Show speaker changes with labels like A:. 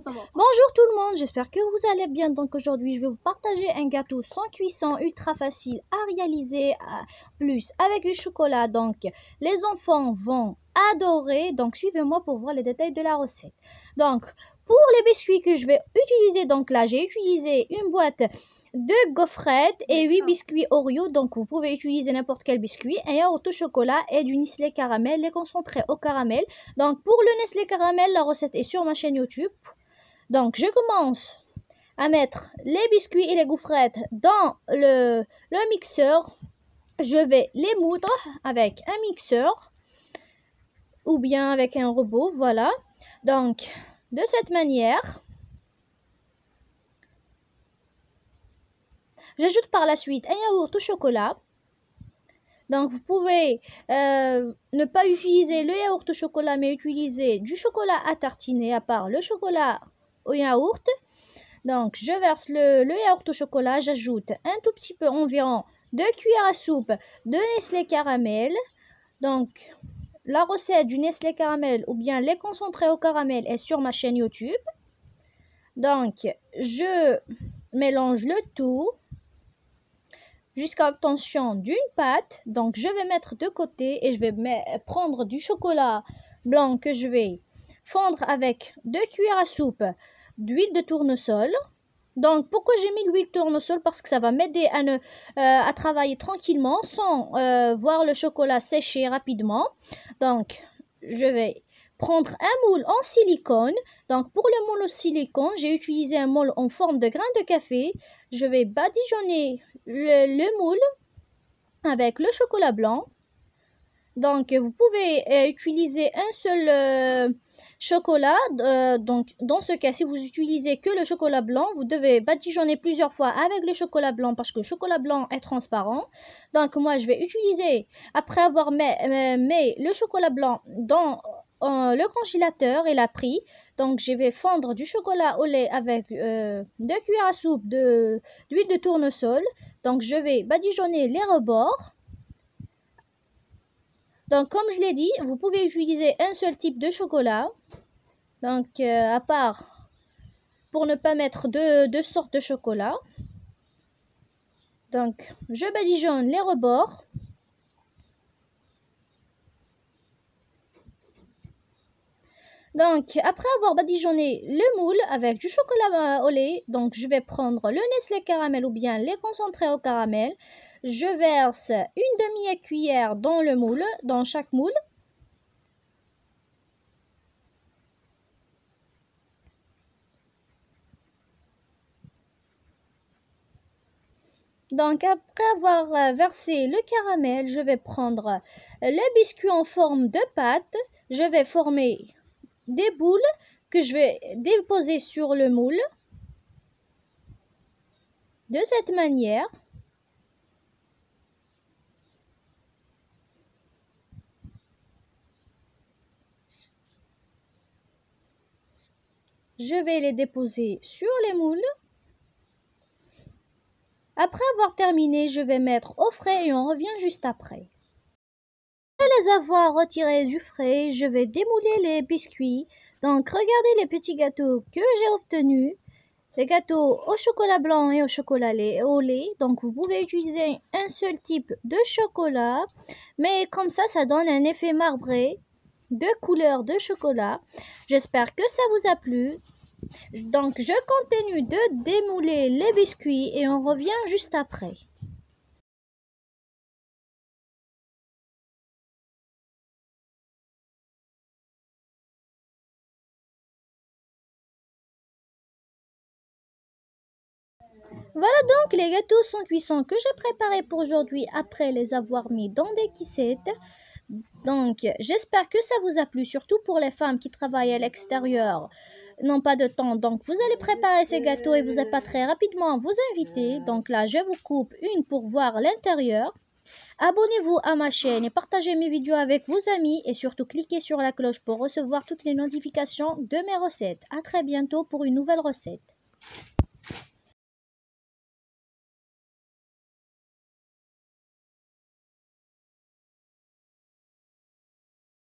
A: Bonjour tout le monde, j'espère que vous allez bien. Donc aujourd'hui, je vais vous partager un gâteau sans cuisson, ultra facile à réaliser, plus avec du chocolat. Donc les enfants vont adorer. Donc suivez-moi pour voir les détails de la recette. Donc pour les biscuits que je vais utiliser, donc là j'ai utilisé une boîte de gaufrettes et 8 biscuits Oreo. Donc vous pouvez utiliser n'importe quel biscuit, un yaourt au chocolat et du Nestlé caramel, les concentrés au caramel. Donc pour le Nestlé caramel, la recette est sur ma chaîne YouTube. Donc je commence à mettre les biscuits et les gaufrettes dans le mixeur. Je vais les moudre avec un mixeur ou bien avec un robot, voilà. Donc de cette manière, j'ajoute par la suite un yaourt au chocolat. Donc vous pouvez ne pas utiliser le yaourt au chocolat, mais utiliser du chocolat à tartiner à part le chocolat au yaourt. Donc je verse le yaourt au chocolat, j'ajoute un tout petit peu, environ 2 cuillères à soupe de Nestlé caramel. Donc la recette du Nestlé caramel ou bien les concentrés au caramel est sur ma chaîne YouTube. Donc je mélange le tout jusqu'à l'obtention d'une pâte. Donc je vais mettre de côté et je vais prendre du chocolat blanc que je vais fondre avec 2 cuillères à soupe d'huile de tournesol. Donc pourquoi j'ai mis l'huile de tournesol? Parce que ça va m'aider à travailler tranquillement sans voir le chocolat sécher rapidement. Donc je vais prendre un moule en silicone. Donc pour le moule en silicone, j'ai utilisé un moule en forme de grain de café. Je vais badigeonner le moule avec le chocolat blanc. Donc vous pouvez utiliser un seul chocolat. Donc dans ce cas, si vous utilisez que le chocolat blanc, vous devez badigeonner plusieurs fois avec le chocolat blanc parce que le chocolat blanc est transparent. Donc moi je vais utiliser, après avoir mis le chocolat blanc dans le congélateur et l'a pris. Donc je vais fondre du chocolat au lait avec 2 cuillères à soupe d'huile de tournesol. Donc je vais badigeonner les rebords. Donc comme je l'ai dit, vous pouvez utiliser un seul type de chocolat. Donc à part pour ne pas mettre deux sortes de chocolat. Donc je badigeonne les rebords. Donc après avoir badigeonné le moule avec du chocolat au lait, donc je vais prendre le Nestlé caramel ou bien les concentrés au caramel. Je verse une demi-cuillère dans le moule, dans chaque moule. Donc après avoir versé le caramel, je vais prendre les biscuits en forme de pâte. Je vais former des boules que je vais déposer sur le moule. De cette manière. Je vais les déposer sur les moules. Après avoir terminé, je vais mettre au frais et on revient juste après. Après les avoir retirés du frais, je vais démouler les biscuits. Donc regardez les petits gâteaux que j'ai obtenus. Les gâteaux au chocolat blanc et au lait. Donc vous pouvez utiliser un seul type de chocolat. Mais comme ça donne un effet marbré de couleur de chocolat. J'espère que ça vous a plu. Donc je continue de démouler les biscuits et on revient juste après. Voilà donc les gâteaux sans cuisson que j'ai préparés pour aujourd'hui après les avoir mis dans des kissettes. Donc j'espère que ça vous a plu, surtout pour les femmes qui travaillent à l'extérieur, n'ont pas de temps. Donc vous allez préparer ces gâteaux et vous épaterez rapidement vos invités. Donc là je vous coupe une pour voir l'intérieur. Abonnez-vous à ma chaîne et partagez mes vidéos avec vos amis et surtout cliquez sur la cloche pour recevoir toutes les notifications de mes recettes. À très bientôt pour une nouvelle recette.